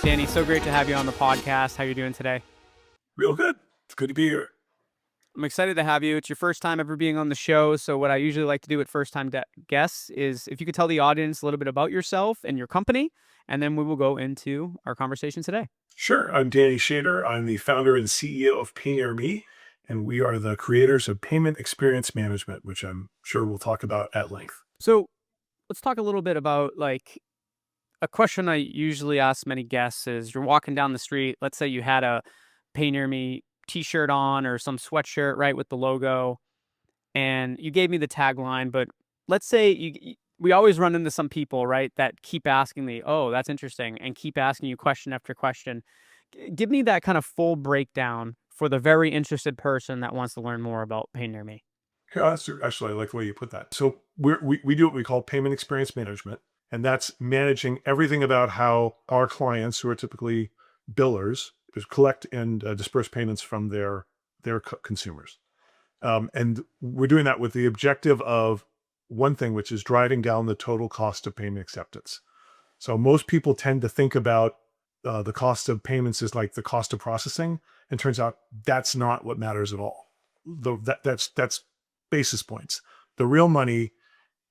Danny, so great to have you on the podcast. How are you doing today? Real good. It's good to be here. I'm excited to have you. It's your first time ever being on the show. So what I usually like to do with first-time guests is if you could tell the audience a little bit about yourself and your company, and then we will go into our conversation today. Sure. I'm Danny Shader. I'm the founder and CEO of PayNearMe, and we are the creators of Payment Experience Management, which I'm sure we'll talk about at length. So let's talk a little bit about like a question I usually ask many guests is you're walking down the street. Let's say you had a Pay Near Me t-shirt on or some sweatshirt, right, with the logo, and you gave me the tagline, but let's say we always run into some people, right, that keep asking me, oh, that's interesting, and keep asking you question after question. Give me that kind of full breakdown for the very interested person that wants to learn more about Pay Near Me. Yeah, actually, I like the way you put that. So we do what we call Payment Experience Management, and that's managing everything about how our clients, who are typically billers, collect and disperse payments from their consumers. And we're doing that with the objective of one thing, which is driving down the total cost of payment acceptance. So most people tend to think about the cost of payments as like the cost of processing, and turns out that's not what matters at all. Though that's basis points. The real money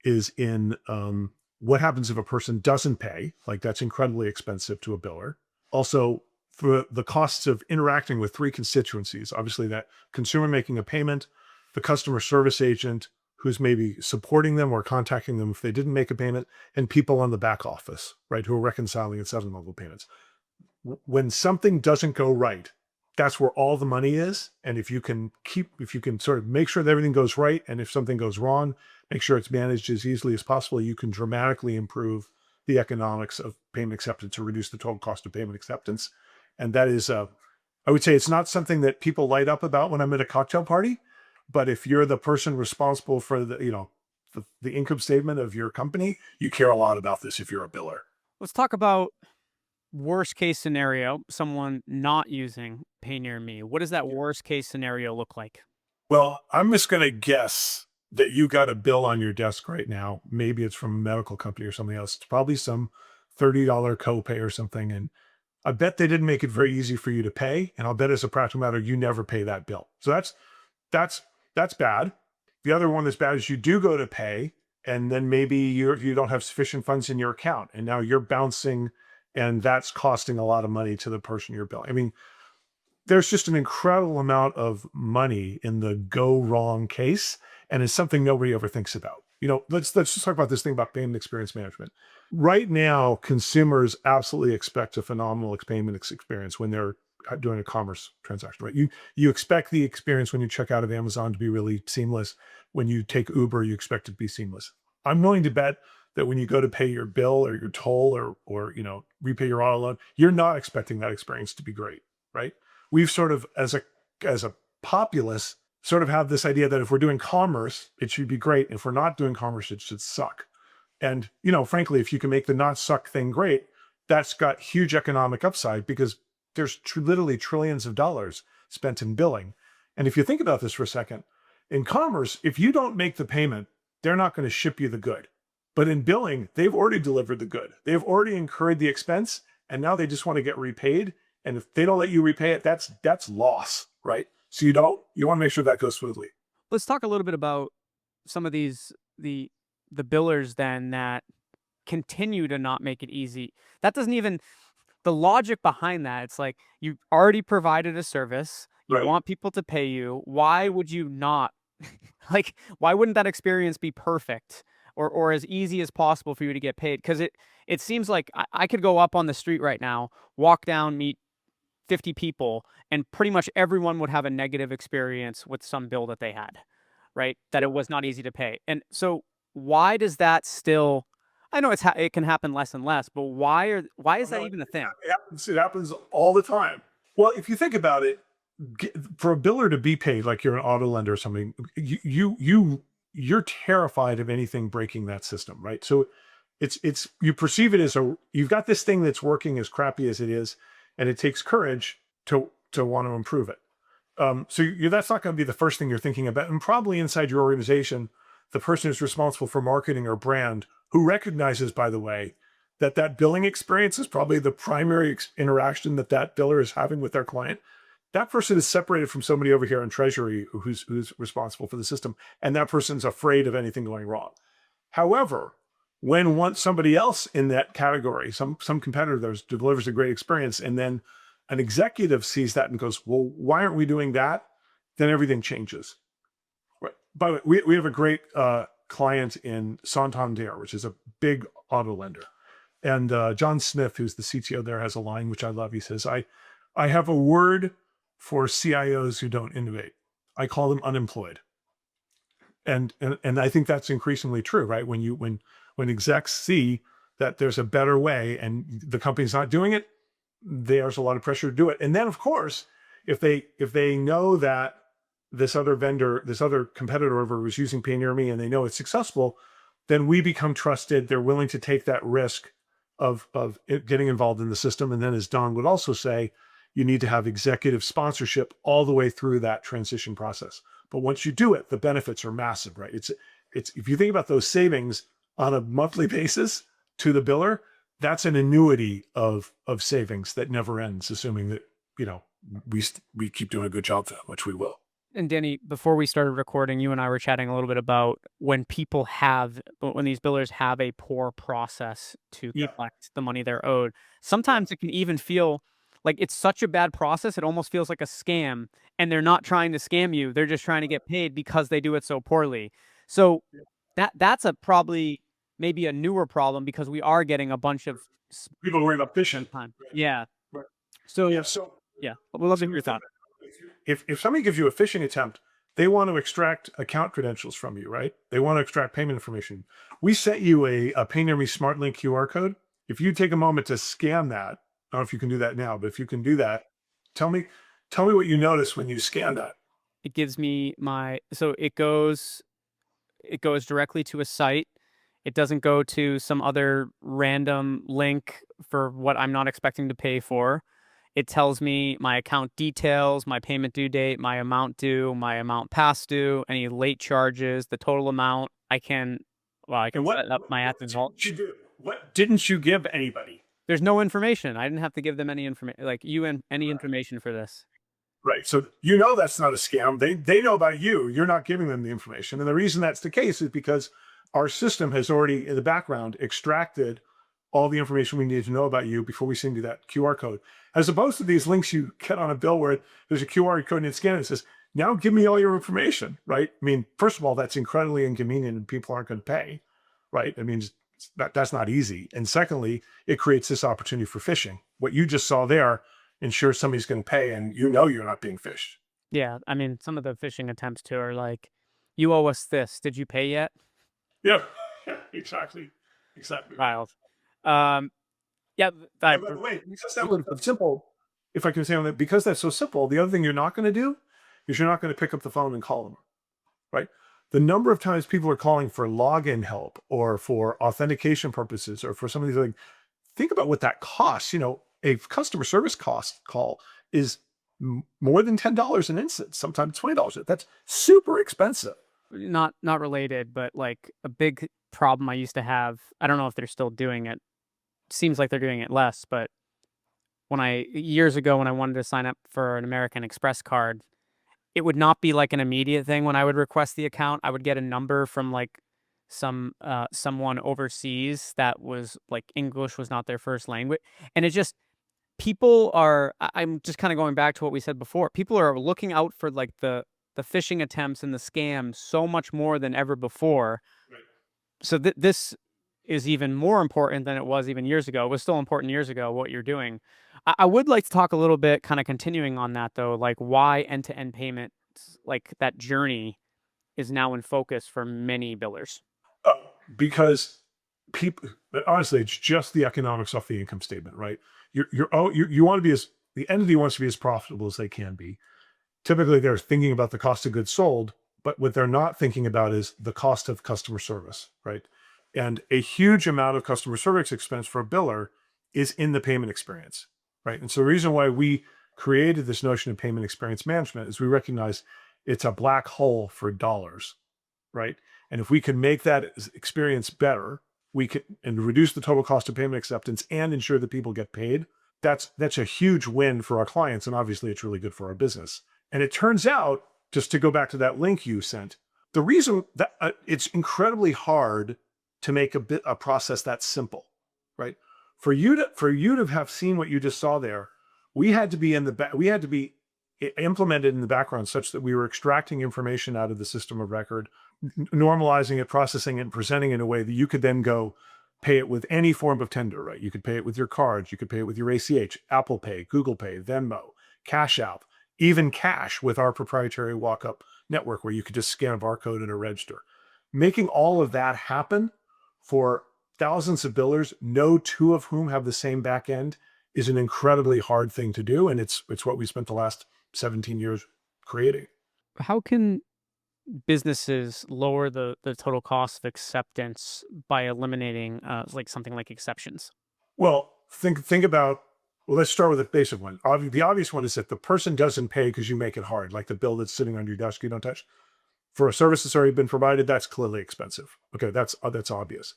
is in what happens if a person doesn't pay. Like that's incredibly expensive to a biller. Also, for the costs of interacting with three constituencies, obviously that consumer making a payment, the customer service agent who's maybe supporting them or contacting them if they didn't make a payment, and people on the back office, right, who are reconciling and settling all the payments. When something doesn't go right, that's where all the money is. And if you can sort of make sure that everything goes right, and if something goes wrong, make sure it's managed as easily as possible, you can dramatically improve the economics of payment acceptance or reduce the total cost of payment acceptance. And that is, I would say it's not something that people light up about when I'm at a cocktail party, but if you're the person responsible for the income statement of your company, you care a lot about this if you're a biller. Let's talk about worst case scenario, someone not using Pay Near Me. What does that worst case scenario look like? Well, I'm just going to guess that you got a bill on your desk right now. Maybe it's from a medical company or something else. It's probably some $30 copay or something. And I bet they didn't make it very easy for you to pay. And I'll bet as a practical matter, you never pay that bill. So that's bad. The other one that's bad is you do go to pay, and then maybe you don't have sufficient funds in your account, and now you're bouncing, and that's costing a lot of money to the person you're billing. I mean, there's just an incredible amount of money in the go wrong case, and it's something nobody ever thinks about. Let's just talk about this thing about payment experience management. Right now, consumers absolutely expect a phenomenal payment experience when they're doing a commerce transaction, right? You expect the experience when you check out of Amazon to be really seamless. When you take Uber, you expect it to be seamless. I'm willing to bet that when you go to pay your bill or your toll or repay your auto loan, you're not expecting that experience to be great, right? We've sort of, as a populace, sort of have this idea that if we're doing commerce, it should be great. If we're not doing commerce, it should suck. And frankly, if you can make the not suck thing great, that's got huge economic upside because there's literally trillions of dollars spent in billing. And if you think about this for a second, in commerce, if you don't make the payment, they're not going to ship you the good. But in billing, they've already delivered the good. They've already incurred the expense, and now they just want to get repaid. And if they don't let you repay it, that's loss, right? So you want to make sure that goes smoothly. Let's talk a little bit about some of the billers then that continue to not make it easy. That doesn't even the logic behind that. It's like you already provided a service, you Right. want people to pay you. Why would you not like why wouldn't that experience be perfect or as easy as possible for you to get paid? Because it seems like I could go up on the street right now, walk down, meet 50 people, and pretty much everyone would have a negative experience with some bill that they had, right? That it was not easy to pay. And so why does that still, I know it can happen less and less, but why is that No, even a thing? it happens all the time. Well, if you think about it, for a biller to be paid, like you're an auto lender or something, you're terrified of anything breaking that system, right? So it's you perceive it as you've got this thing that's working as crappy as it is, and it takes courage to want to improve it. That's not going to be the first thing you're thinking about, and probably inside your organization, the person who's responsible for marketing or brand, who recognizes, by the way, that billing experience is probably the primary interaction that that biller is having with their client, that person is separated from somebody over here in treasury who's responsible for the system, and that person's afraid of anything going wrong. However, when once somebody else in that category, some competitor that delivers a great experience, and then an executive sees that and goes, well, why aren't we doing that? Then everything changes. Right. By the way, we have a great client in Santander, which is a big auto lender. And John Smith, who's the CTO there, has a line which I love. He says, I have a word for CIOs who don't innovate. I call them unemployed. And I think that's increasingly true, right? When execs see that there's a better way and the company's not doing it, there's a lot of pressure to do it. And then, of course, if they know that this other vendor, this other competitor over was using PayNearMe and they know it's successful, then we become trusted. They're willing to take that risk of it getting involved in the system. And then, as Don would also say, you need to have executive sponsorship all the way through that transition process. But once you do it, the benefits are massive, right? It's if you think about those savings on a monthly basis to the biller, that's an annuity of savings that never ends, assuming that, you know, we keep doing a good job for them, which we will. And Danny, before we started recording, you and I were chatting a little bit about when these billers have a poor process to Yeah. collect the money they're owed. Sometimes it can even feel like it's such a bad process, it almost feels like a scam. And they're not trying to scam you; they're just trying to get paid because they do it so poorly. So that's a probably maybe a newer problem because we are getting a bunch of People worry about phishing. time. Right. Yeah. Right. So Yeah. So yeah, we'd love to hear your thoughts. if somebody gives you a phishing attempt, they want to extract account credentials from you, right? They want to extract payment information. We sent you a PayNearMe SmartLink QR code. If you take a moment to scan that, I don't know if you can do that now, but if you can do that, tell me what you notice when you scan that. It gives me it goes directly to a site. It doesn't go to some other random link for what I'm not expecting to pay for. It tells me my account details, my payment due date, my amount due, my amount past due, any late charges, the total amount. I And can set up my app vault. didn't you do? What didn't you give anybody? There's no information. I didn't have to give them any information, like you and any information for this. Right. So you know that's not a scam. They know about you. You're not giving them the information. And the reason that's the case is because our system has already in the background extracted all the information we need to know about you before we send you that QR code. As opposed to these links you get on a bill where there's a QR code and it's scanned and it says, now give me all your information, right? I mean, first of all, that's incredibly inconvenient and people aren't going to pay, right? I mean, that's not easy. And secondly, it creates this opportunity for phishing. What you just saw there ensures somebody's going to pay and you know you're not being phished. Yeah, I mean, some of the phishing attempts too are like, "You owe us this. Did you pay yet?" Yeah, yeah, exactly. Exactly. Wild. Um, yeah, And by the way, because that was simple, if I can say on that, because that's so simple, the other thing you're not going to do is you're not going to pick up the phone and call them, right? The number of times people are calling for login help or for authentication purposes or for some of these things, think about what that costs. You know, a customer service cost call is more than $10 an instant, sometimes $20. That's super expensive. not related, but like a big problem I used to have. I don't know if they're still doing it. Seems like they're doing it less, but years ago when I wanted to sign up for an American Express card, it would not be like an immediate thing when I would request the account. I would get a number from like someone overseas that was like English was not their first language. And it just I'm just kind of going back to what we said before. People are looking out for like the phishing attempts and the scams so much more than ever before. Right. So this is even more important than it was even years ago. It was still important years ago what you're doing. I would like to talk a little bit, kind of continuing on that though, like why end-to-end payments, like that journey, is now in focus for many billers. Uh, because people, honestly, it's just the economics off the income statement, right? You want to be the entity wants to be as profitable as they can be. Typically, they're thinking about the cost of goods sold, but what they're not thinking about is the cost of customer service, right? And a huge amount of customer service expense for a biller is in the payment experience, right? And so the reason why we created this notion of payment experience management is we recognize it's a black hole for dollars, right? And if we can make that experience better, we can and reduce the total cost of payment acceptance and ensure that people get paid. That's a huge win for our clients, and obviously it's really good for our business. And it turns out, just to go back to that link you sent, the reason that it's incredibly hard to make a process that simple, right? For you to have seen what you just saw there, we had to be implemented in the background such that we were extracting information out of the system of record, normalizing it, processing it, and presenting it in a way that you could then go pay it with any form of tender, right? You could pay it with your cards, you could pay it with your ACH, Apple Pay, Google Pay, Venmo, Cash App, even cash with our proprietary walk-up network where you could just scan a barcode in a register. Making all of that happen for thousands of billers, no two of whom have the same back end, is an incredibly hard thing to do. And it's what we spent the last 17 years creating. How can businesses lower the total cost of acceptance by eliminating like something like exceptions? Well, think about. Well, let's start with the basic one. The obvious one is that the person doesn't pay because you make it hard, like the bill that's sitting on your desk you don't touch. For a service that's already been provided, that's clearly expensive. Okay, that's obvious.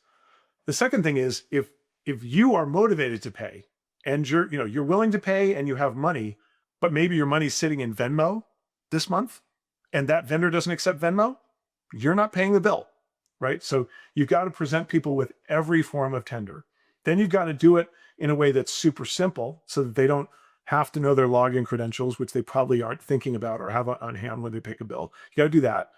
The second thing is if you are motivated to pay and you're willing to pay and you have money, but maybe your money's sitting in Venmo this month and that vendor doesn't accept Venmo, you're not paying the bill, right? So you've got to present people with every form of tender. Then you've got to do it in a way that's super simple so that they don't have to know their login credentials, which they probably aren't thinking about or have on hand when they pick a bill. You got to do that.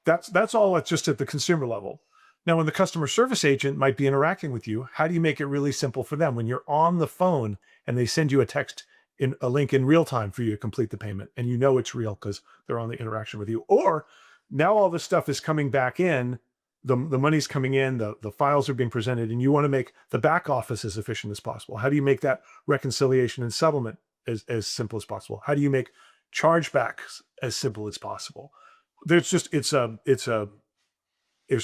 That's all just at the consumer level. Now, when the customer service agent might be interacting with you, how do you make it really simple for them? When you're on the phone and they send you a link in real time for you to complete the payment, and you know it's real because they're on the interaction with you. Or now all this stuff is coming back in, the money's coming in, the files are being presented, and you want to make the back office as efficient as possible. How do you make that reconciliation and settlement as simple as possible? How do you make chargebacks as simple as possible? There's just there's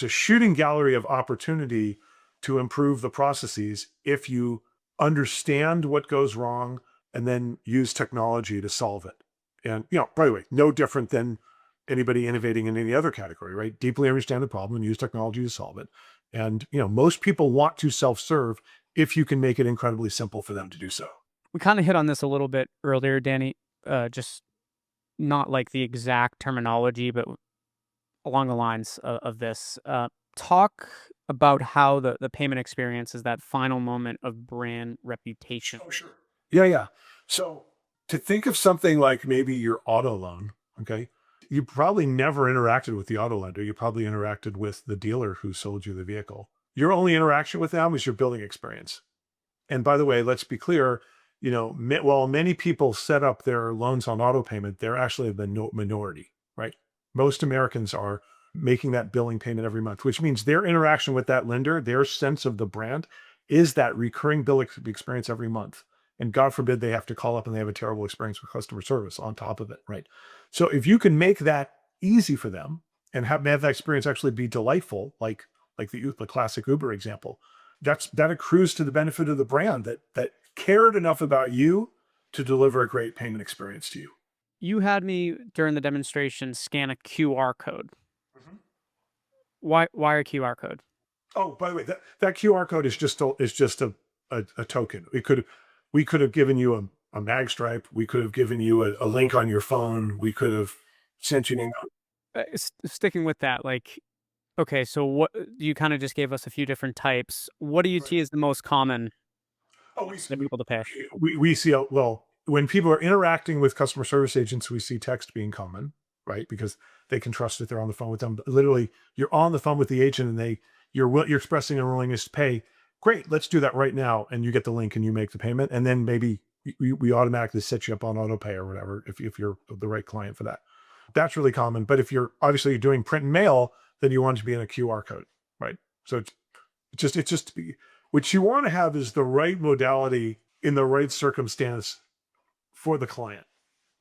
a shooting gallery of opportunity to improve the processes if you understand what goes wrong and then use technology to solve it. And, by the way, no different than anybody innovating in any other category, right? Deeply understand the problem and use technology to solve it. And, most people want to self-serve if you can make it incredibly simple for them to do so. We kind of hit on this a little bit earlier, Danny. Just not like the exact terminology, but along the lines of this. Talk about how the payment experience is that final moment of brand reputation. Oh, sure. Yeah, yeah. So to think of something like maybe your auto loan, okay, you probably never interacted with the auto lender. You probably interacted with the dealer who sold you the vehicle. Your only interaction with them is your billing experience. And by the way, let's be clear, while many people set up their loans on auto payment, they're actually the minority, right? Most Americans are making that billing payment every month, which means their interaction with that lender, their sense of the brand is that recurring bill experience every month. And God forbid they have to call up and they have a terrible experience with customer service on top of it, right? So if you can make that easy for them and have that experience actually be delightful, like the classic Uber example, that accrues to the benefit of the brand that cared enough about you to deliver a great payment experience to you. You had me during the demonstration scan a QR code. Mhm. Why a QR code? Oh, by the way, that QR code is just a token. We could have given you a mag stripe. We could have given you a link on your phone. We could have sent you an email. Sticking with that, like, okay, so what you kind of just gave us a few different types. What do you Right. see as the most common Oh, that people to pay? we see when people are interacting with customer service agents, we see text being common, right? Because they can trust that they're on the phone with them. But literally, you're on the phone with the agent, and you're expressing a willingness to pay. Great, let's do that right now, and you get the link and you make the payment, and then maybe we automatically set you up on auto pay or whatever if you're the right client for that. That's really common. But if you're doing print and mail, then you want it to be in a QR code, right? So it's just what you want to have is the right modality in the right circumstance for the client,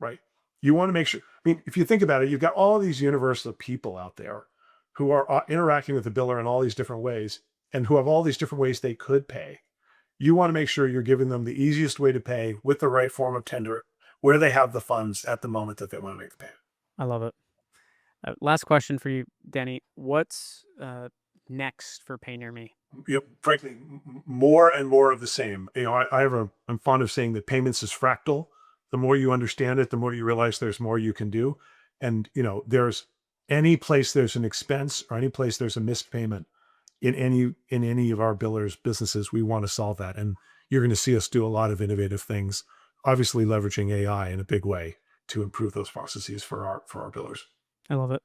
right? You want to make sure. I mean, if you think about it, you've got all these universe of people out there who are interacting with the biller in all these different ways and who have all these different ways they could pay. You want to make sure you're giving them the easiest way to pay with the right form of tender where they have the funds at the moment that they want to make the payment. I love it. Last question for you, Danny. What's next for PayNearMe? Frankly, more and more of the same. I'm fond of saying that payments is fractal. The more you understand it, the more you realize there's more you can do. And, there's any place there's an expense or any place there's a missed payment in any of our billers businesses, we want to solve that. And you're going to see us do a lot of innovative things, obviously leveraging AI in a big way to improve those processes for our billers. I love it.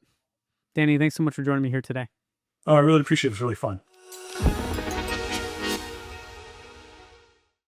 Danny, thanks so much for joining me here today. Oh, I really appreciate it. It was really fun.